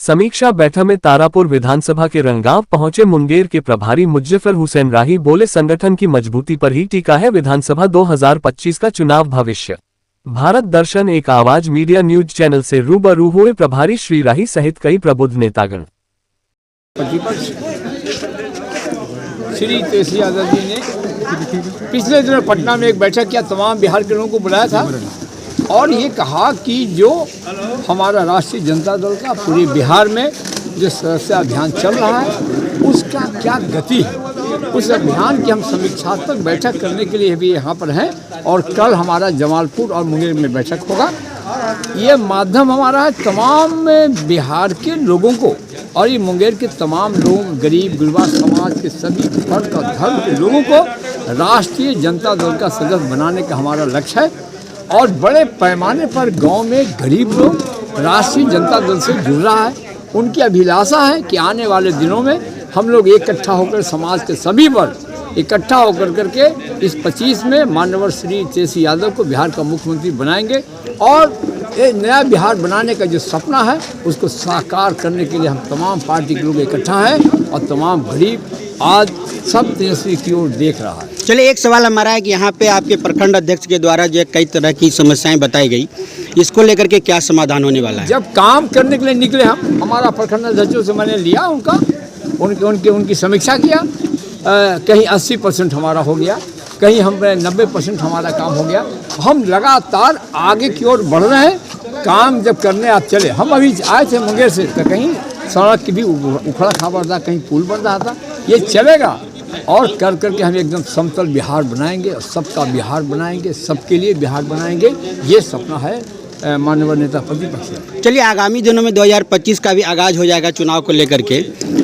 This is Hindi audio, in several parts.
समीक्षा बैठक में तारापुर विधानसभा के रंगांव पहुंचे मुंगेर के प्रभारी मुजफ्फर हुसैन राही बोले, संगठन की मजबूती पर ही टिका है विधानसभा 2025 का चुनाव भविष्य। भारत दर्शन एक आवाज मीडिया न्यूज चैनल से रूबरू हुए प्रभारी श्री राही सहित कई प्रबुद्ध नेतागण। श्री तेजस्वी यादव जी ने पिछले दिनों पटना में एक बैठक किया, तमाम बिहार के लोगों को बुलाया था और ये कहा कि जो हमारा राष्ट्रीय जनता दल का पूरे बिहार में जो सदस्यता अभियान चल रहा है उसका क्या गति है, उस अभियान की हम समीक्षात्मक बैठक करने के लिए भी यहाँ पर हैं और कल हमारा जमालपुर और मुंगेर में बैठक होगा। ये माध्यम हमारा है तमाम बिहार के लोगों को और ये मुंगेर के तमाम लोग, गरीब गुरबा समाज के सभी वर्ग और धर्म के लोगों को राष्ट्रीय जनता दल का सदस्य बनाने का हमारा लक्ष्य है और बड़े पैमाने पर गांव में गरीब लोग राष्ट्रीय जनता दल से जुड़ रहा है। उनकी अभिलाषा है कि आने वाले दिनों में हम लोग इकट्ठा होकर समाज के सभी वर्ग इकट्ठा होकर करके इस 25 में माननीय श्री तेजस्वी यादव को बिहार का मुख्यमंत्री बनाएंगे और एक नया बिहार बनाने का जो सपना है उसको साकार करने के लिए हम तमाम पार्टी के लोग इकट्ठा हैं और तमाम गरीब आज सब तेजस्वी की ओर देख रहा है। चलिए, एक सवाल हमारा है कि यहाँ पे आपके प्रखंड अध्यक्ष के द्वारा जो कई तरह की समस्याएं बताई गई, इसको लेकर के क्या समाधान होने वाला है? जब काम करने के लिए निकले हमारा प्रखंड अध्यक्षों से मैंने लिया उनकी समीक्षा किया, कहीं 80% हमारा हो गया, कहीं हम 90% हमारा काम हो गया। हम लगातार आगे की ओर बढ़ रहे हैं। काम जब करने आप चले, हम अभी आए थे मुंगेर से तो कहीं सड़क की भी उखड़ा खाबड़ था, कहीं पुल बन रहा था। ये चलेगा और कर करके हम एकदम समतल बिहार बनाएंगे और सबका बिहार बनाएंगे, सबके लिए बिहार बनाएंगे। ये सपना है माननीय नेता प्रतिपक्ष। चलिए, आगामी दिनों में 2025 का भी आगाज हो जाएगा चुनाव को लेकर के।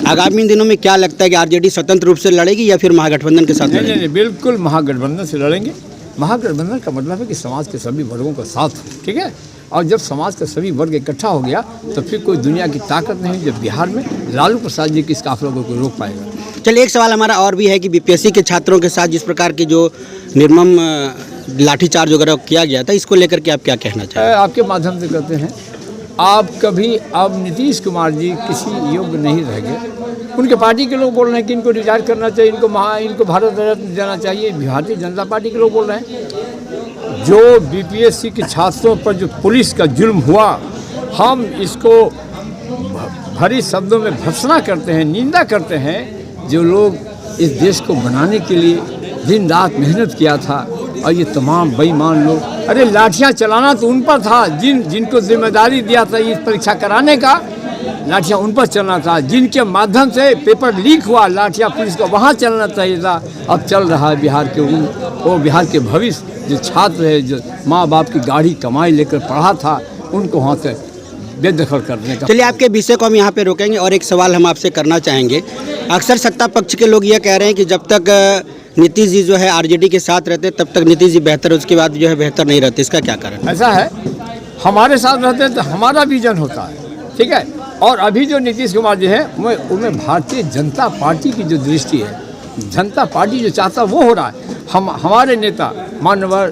आगामी दिनों में क्या लगता है कि आरजेडी स्वतंत्र रूप से लड़ेगी या फिर महागठबंधन के साथ? नहीं, बिल्कुल महागठबंधन से लड़ेंगे। महागठबंधन का मतलब है कि समाज के सभी वर्गों का साथ, ठीक है, और जब समाज के सभी वर्ग इकट्ठा हो गया तो फिर कोई दुनिया की ताकत नहीं जब बिहार में लालू प्रसाद जी की इस काफिले को रोक पाएगा। चलिए, एक सवाल हमारा और भी है कि बीपीएससी के छात्रों के साथ जिस प्रकार की जो निर्मम लाठीचार्ज वगैरह किया गया था, इसको लेकर के आप क्या कहना चाहेंगे? आपके माध्यम से कहते हैं, आप कभी अब नीतीश कुमार जी किसी योग्य नहीं रह गए। उनके पार्टी के लोग बोल रहे हैं कि इनको रिटायर करना चाहिए, इनको भारत रत्न देना चाहिए। भारतीय जनता पार्टी के लोग बोल रहे हैं जो बीपीएससी के छात्रों पर जो पुलिस का जुल्म हुआ, हम इसको भरी शब्दों में भर्त्सना करते हैं, निंदा करते हैं। जो लोग इस देश को बनाने के लिए दिन रात मेहनत किया था और ये तमाम बेईमान लोग, अरे लाठियाँ चलाना तो उन पर था, जिनको जिम्मेदारी दिया था इस परीक्षा कराने का, लाठियाँ उन पर चलना था। जिनके माध्यम से पेपर लीक हुआ, लाठियाँ पुलिस को वहाँ चलना चाहिए था। अब चल रहा है बिहार के वो बिहार के भविष्य जो छात्र है, जो माँ बाप की गाड़ी कमाई लेकर पढ़ा था, उनको वहाँ से बेदखल करने का। चलिए, आपके विषय को हम यहाँ पे रोकेंगे और एक सवाल हम आपसे करना चाहेंगे। अक्सर सत्ता पक्ष के लोग ये कह रहे हैं कि जब तक नीतीश जी जो है आरजेडी के साथ रहते तब तक नीतीश जी बेहतर, उसके बाद जो है बेहतर नहीं रहते। इसका क्या कारण? ऐसा है, हमारे साथ रहते हैं तो हमारा विजन होता है, ठीक है। और अभी जो नीतीश कुमार जी हैं उनमें भारतीय जनता पार्टी की जो दृष्टि है, जनता पार्टी जो चाहता है वो हो रहा है। हमारे नेता माननीय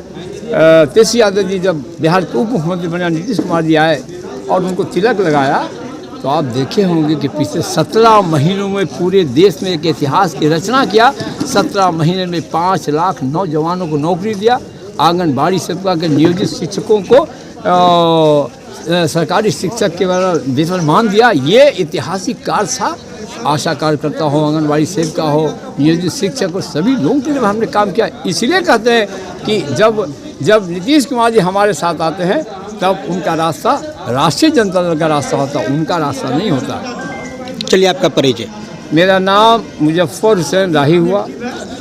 तेजस्वी यादव जी जब बिहार के उप मुख्यमंत्री बने, नीतीश कुमार जी आए और उनको तिलक लगाया तो आप देखे होंगे कि पिछले 17 महीनों में पूरे देश में एक इतिहास की रचना किया। 17 महीने में 5 लाख नौजवानों को नौकरी दिया। आंगनबाड़ी सेविका के नियोजित शिक्षकों को सरकारी शिक्षक के वेतन मान दिया। ये ऐतिहासिक कार्य था। आशा कार्यकर्ता हो, आंगनबाड़ी सेविका हो, नियोजित शिक्षक हो, सभी लोगों के लिए हमने काम किया। इसलिए कहते हैं कि जब नीतीश कुमार जी हमारे साथ आते हैं तब उनका रास्ता राष्ट्रीय जनता दल का रास्ता होता, उनका रास्ता नहीं होता। चलिए, आपका परिचय? मेरा नाम मुजफ्फर हुसैन राही हुआ।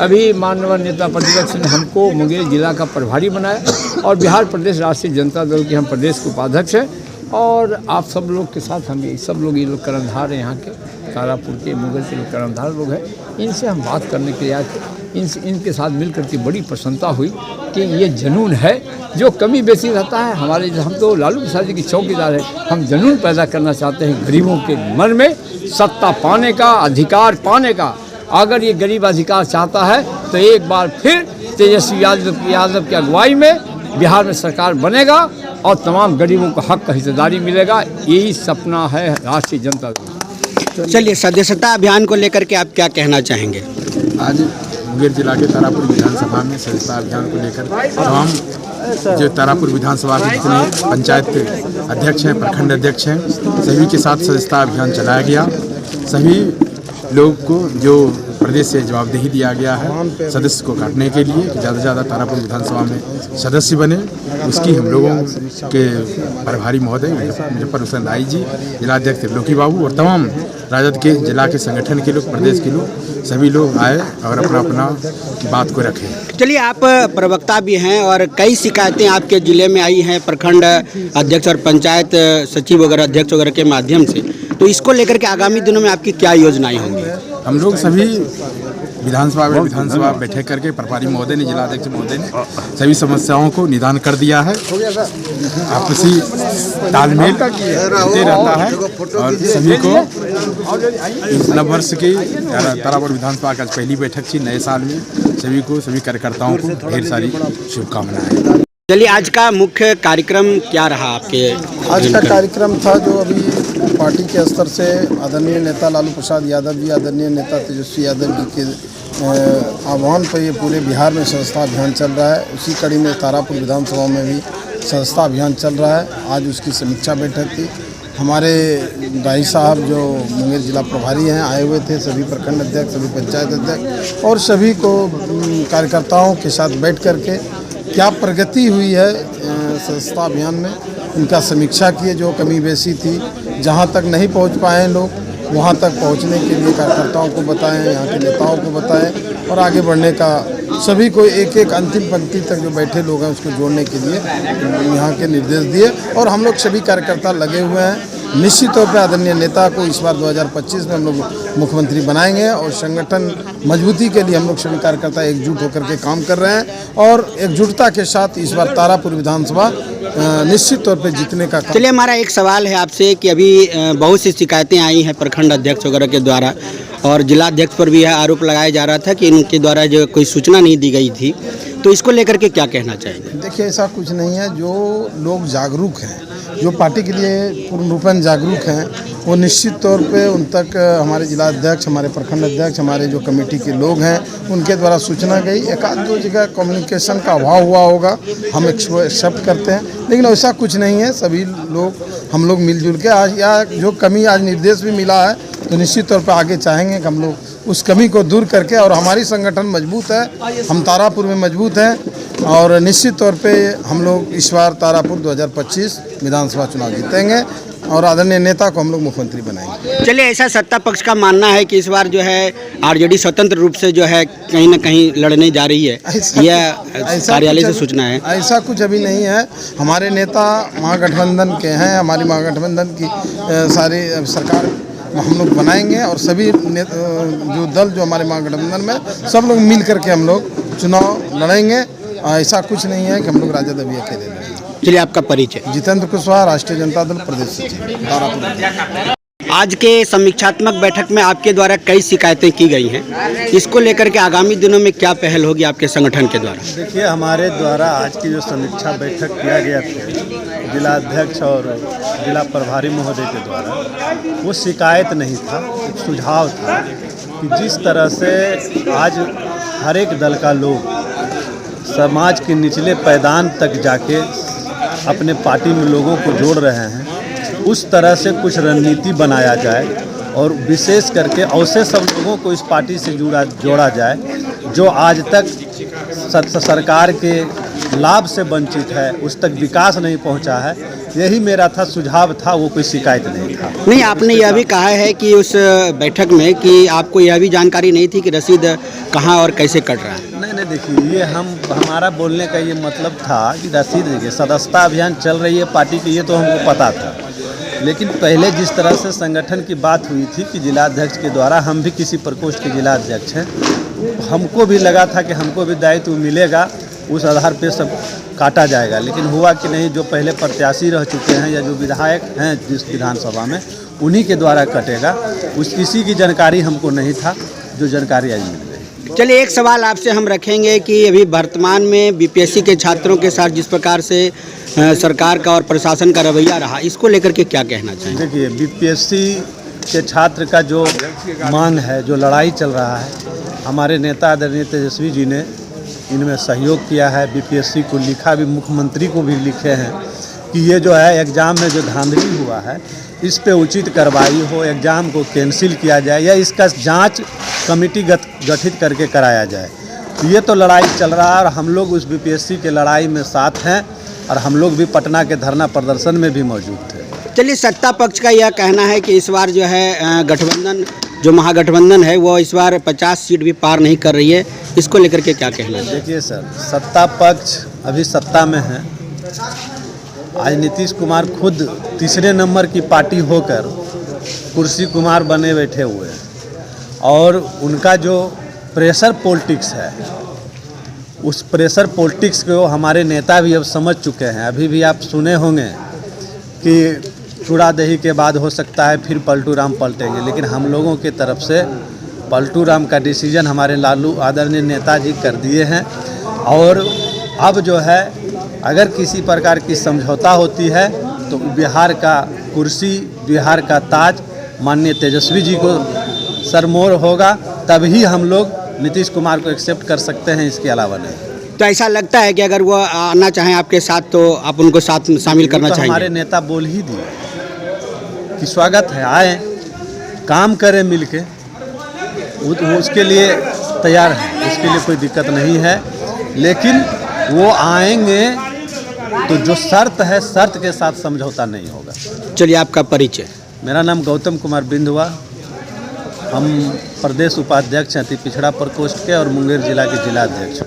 अभी माननीय नेता प्रतिपक्ष ने हमको मुंगेर जिला का प्रभारी बनाया और बिहार प्रदेश राष्ट्रीय जनता दल के हम प्रदेश के उपाध्यक्ष हैं। और आप सब लोग के साथ हम सब लोग ये लोग कर्णधार हैं, यहाँ के तारापुर के मुंगेर के लोग कर्णधार लोग हैं। इनसे हम बात करने के लिए आए थे। इनके साथ मिलकर के बड़ी प्रसन्नता हुई कि ये जुनून है जो कमी बेसी रहता है हमारे। हम तो लालू प्रसाद जी की चौकीदार है, हम जुनून पैदा करना चाहते हैं गरीबों के मन में, सत्ता पाने का, अधिकार पाने का। अगर ये गरीब अधिकार चाहता है तो एक बार फिर तेजस्वी यादव की अगुवाई में बिहार में सरकार बनेगा और तमाम गरीबों को हक का हिस्सेदारी मिलेगा। यही सपना है राष्ट्रीय जनता दल। चलिए, सदस्यता अभियान को लेकर के आप क्या कहना चाहेंगे? आज मुंगेर जिला के तारापुर विधानसभा में सदस्यता अभियान को लेकर तमाम जो तारापुर विधानसभा के जितने पंचायत अध्यक्ष हैं, प्रखंड अध्यक्ष हैं, सभी के साथ सदस्यता अभियान चलाया गया। सभी लोग को जो प्रदेश से जवाबदेही दिया गया है सदस्य को काटने के लिए कि ज़्यादा से ज़्यादा तारापुर विधानसभा में सदस्य बने, उसकी हम लोगों के प्रभारी महोदय मुजफ्फर हुसैन राही जी, जिलाध्यक्ष त्रिलोकी बाबू और तमाम राजद के जिला के संगठन के लोग, प्रदेश के लोग, सभी लोग आए और अपना अपना बात को रखें। चलिए, आप प्रवक्ता भी हैं और कई शिकायतें आपके ज़िले में आई हैं प्रखंड अध्यक्ष और पंचायत सचिव वगैरह अध्यक्ष वगैरह के माध्यम से, तो इसको लेकर के आगामी दिनों में आपकी क्या योजनाएं होंगी? हम लोग सभी विधानसभा बैठक करके प्रभारी महोदय ने, जिलाध्यक्ष महोदय ने सभी समस्याओं को निदान कर दिया है। आपसी तालमेल होते रहता है और सभी को इस नववर्ष की तारापुर विधानसभा का पहली बैठक थी नए साल में, सभी को, सभी कार्यकर्ताओं को ढेर सारी शुभकामनाएं। चलिए, आज का मुख्य कार्यक्रम क्या रहा आपके? आज का कार्यक्रम था जो अभी पार्टी के स्तर से आदरणीय नेता लालू प्रसाद यादव जी, आदरणीय नेता तेजस्वी यादव जी के आह्वान पर ये पूरे बिहार में सदस्यता अभियान चल रहा है। उसी कड़ी में तारापुर विधानसभा में भी सदस्यता अभियान चल रहा है। आज उसकी समीक्षा बैठक थी। हमारे राही साहब जो मुंगेर जिला प्रभारी हैं आए हुए थे, सभी प्रखंड अध्यक्ष, सभी पंचायत अध्यक्ष और सभी को कार्यकर्ताओं के साथ बैठ करके क्या प्रगति हुई है सदस्यता अभियान में उनका समीक्षा किए। जो कमी बेसी थी, जहां तक नहीं पहुंच पाए लोग, वहां तक पहुंचने के लिए कार्यकर्ताओं को बताएं, यहाँ के नेताओं को बताएं और आगे बढ़ने का सभी को एक एक अंतिम पंक्ति तक जो बैठे लोग हैं उसको जोड़ने के लिए यहाँ के निर्देश दिए। और हम लोग सभी कार्यकर्ता लगे हुए हैं। निश्चित तौर पर आदरणीय नेता को इस बार 2025 में हम लोग मुख्यमंत्री बनाएंगे और संगठन मजबूती के लिए हम लोग सभी कार्यकर्ता एकजुट होकर के काम कर रहे हैं और एकजुटता के साथ इस बार तारापुर विधानसभा निश्चित तौर पे जीतने का काम। चलिए, हमारा एक सवाल है आपसे कि अभी बहुत सी शिकायतें आई हैं प्रखंड अध्यक्ष वगैरह के द्वारा और जिलाध्यक्ष पर भी यह आरोप लगाया जा रहा था कि इनके द्वारा जो कोई सूचना नहीं दी गई थी, तो इसको लेकर के क्या कहना चाहेंगे? देखिए, ऐसा कुछ नहीं है। जो लोग जागरूक हैं, जो पार्टी के लिए पूर्ण रूपेण जागरूक हैं, वो निश्चित तौर पे उन तक हमारे जिलाध्यक्ष, हमारे प्रखंड अध्यक्ष, हमारे जो कमेटी के लोग हैं उनके द्वारा सूचना गई। एक आध दो जगह कम्युनिकेशन का अभाव हुआ होगा, हम एक्सेप्ट करते हैं, लेकिन ऐसा कुछ नहीं है। सभी लोग, हम लोग मिलजुल के आज या जो कमी आज निर्देश भी मिला है तो निश्चित तौर पर आगे चाहेंगे कि हम लोग उस कमी को दूर करके, और हमारी संगठन मजबूत है, हम तारापुर में मजबूत हैं और निश्चित तौर पे हम लोग इस बार तारापुर 2025 विधानसभा चुनाव जीतेंगे और आदरणीय नेता को हम लोग मुख्यमंत्री बनाएंगे। चलिए, ऐसा सत्ता पक्ष का मानना है कि इस बार जो है आरजेडी स्वतंत्र रूप से जो है कहीं ना कहीं लड़ने जा रही है, यह कार्यालय से सूचना है। ऐसा कुछ अभी नहीं है। हमारे नेता महागठबंधन के हैं, हमारी महागठबंधन की सारी सरकार हम लोग बनाएंगे और सभी जो दल जो हमारे महागठबंधन में सब लोग मिल करके हम लोग चुनाव लड़ेंगे। ऐसा कुछ नहीं है कि हम लोग राजद अभी अकेले लड़ेंगे। चलिए, आपका परिचय? जितेंद्र कुशवाहा, राष्ट्रीय जनता दल प्रदेश सचिव। आज के समीक्षात्मक बैठक में आपके द्वारा कई शिकायतें की गई हैं, इसको लेकर के आगामी दिनों में क्या पहल होगी आपके संगठन के द्वारा? देखिए, हमारे द्वारा आज की जो समीक्षा बैठक किया गया था जिलाध्यक्ष और जिला प्रभारी महोदय के द्वारा, वो शिकायत नहीं था, एक सुझाव था कि जिस तरह से आज हर एक दल का लोग समाज के निचले पैदान तक जाके अपने पार्टी में लोगों को जोड़ रहे हैं, उस तरह से कुछ रणनीति बनाया जाए और विशेष करके ऐसे सब लोगों को इस पार्टी से जोड़ा जाए जो आज तक सरकार के लाभ से वंचित है, उस तक विकास नहीं पहुंचा है। यही मेरा था सुझाव था, वो कोई शिकायत नहीं था। नहीं, आपने यह भी कहा है कि उस बैठक में कि आपको यह भी जानकारी नहीं थी कि रसीद कहाँ और कैसे कट रहा है। नहीं, देखिए, ये हमारा बोलने का ये मतलब था कि रसीद, देखिए, सदस्यता अभियान चल रही है पार्टी की, ये तो हमको पता था, लेकिन पहले जिस तरह से संगठन की बात हुई थी कि जिलाध्यक्ष के द्वारा, हम भी किसी प्रकोष्ठ के जिलाध्यक्ष हैं, हमको भी लगा था कि हमको भी दायित्व मिलेगा, उस आधार पे सब काटा जाएगा, लेकिन हुआ कि नहीं। जो पहले प्रत्याशी रह चुके हैं या जो विधायक हैं जिस विधानसभा में, उन्हीं के द्वारा कटेगा। किसी की जानकारी हमको नहीं था, जो जानकारी आज मिल गई। चलिए एक सवाल आपसे हम रखेंगे कि अभी वर्तमान में बीपीएससी के छात्रों के साथ जिस प्रकार से सरकार का और प्रशासन का रवैया रहा, इसको लेकर के क्या कहना चाहेंगे? देखिए, बीपीएससी के छात्र का जो मांग है, जो लड़ाई चल रहा है, हमारे नेता आदरणीय तेजस्वी जी ने इनमें सहयोग किया है। बीपीएससी को लिखा भी, मुख्यमंत्री को भी लिखे हैं कि ये जो है एग्ज़ाम में जो धांधली हुआ है इस पे उचित कार्रवाई हो, एग्ज़ाम को कैंसिल किया जाए या इसका जांच कमेटी गठित करके कराया जाए। ये तो लड़ाई चल रहा है और हम लोग उस बीपीएससी के लड़ाई में साथ हैं और हम लोग भी पटना के धरना प्रदर्शन में भी मौजूद थे। चलिए, सत्ता पक्ष का यह कहना है कि इस बार जो है गठबंधन, जो महागठबंधन है वो इस बार 50 सीट भी पार नहीं कर रही है, इसको लेकर के क्या कहना है? देखिए सर, सत्ता पक्ष अभी सत्ता में है। आज नीतीश कुमार खुद तीसरे नंबर की पार्टी होकर कुर्सी कुमार बने बैठे हुए हैं और उनका जो प्रेशर पॉलिटिक्स है, उस प्रेशर पॉलिटिक्स को हमारे नेता भी अब समझ चुके हैं। अभी भी आप सुने होंगे कि चूड़ा दही के बाद हो सकता है फिर पलटू राम पलटेंगे, लेकिन हम लोगों की तरफ से पलटू राम का डिसीजन हमारे लालू आदरणीय नेताजी कर दिए हैं। और अब जो है अगर किसी प्रकार की समझौता होती है तो बिहार का कुर्सी, बिहार का ताज माननीय तेजस्वी जी को सरमोर होगा, तभी हम लोग नीतीश कुमार को एक्सेप्ट कर सकते हैं, इसके अलावा नहीं। तो ऐसा लगता है कि अगर वो आना चाहें आपके साथ तो आप उनको साथ शामिल करना तो चाहेंगे? हमारे नेता बोल ही दिए कि स्वागत है, आए काम करें मिलके, वो उसके लिए तैयार है, उसके लिए कोई दिक्कत नहीं है। लेकिन वो आएंगे तो जो शर्त है, शर्त के साथ समझौता नहीं होगा। चलिए, आपका परिचय? मेरा नाम गौतम कुमार बिंदुआ, हम प्रदेश उपाध्यक्ष हैं अति पिछड़ा प्रकोष्ठ के और मुंगेर जिला के जिला अध्यक्ष।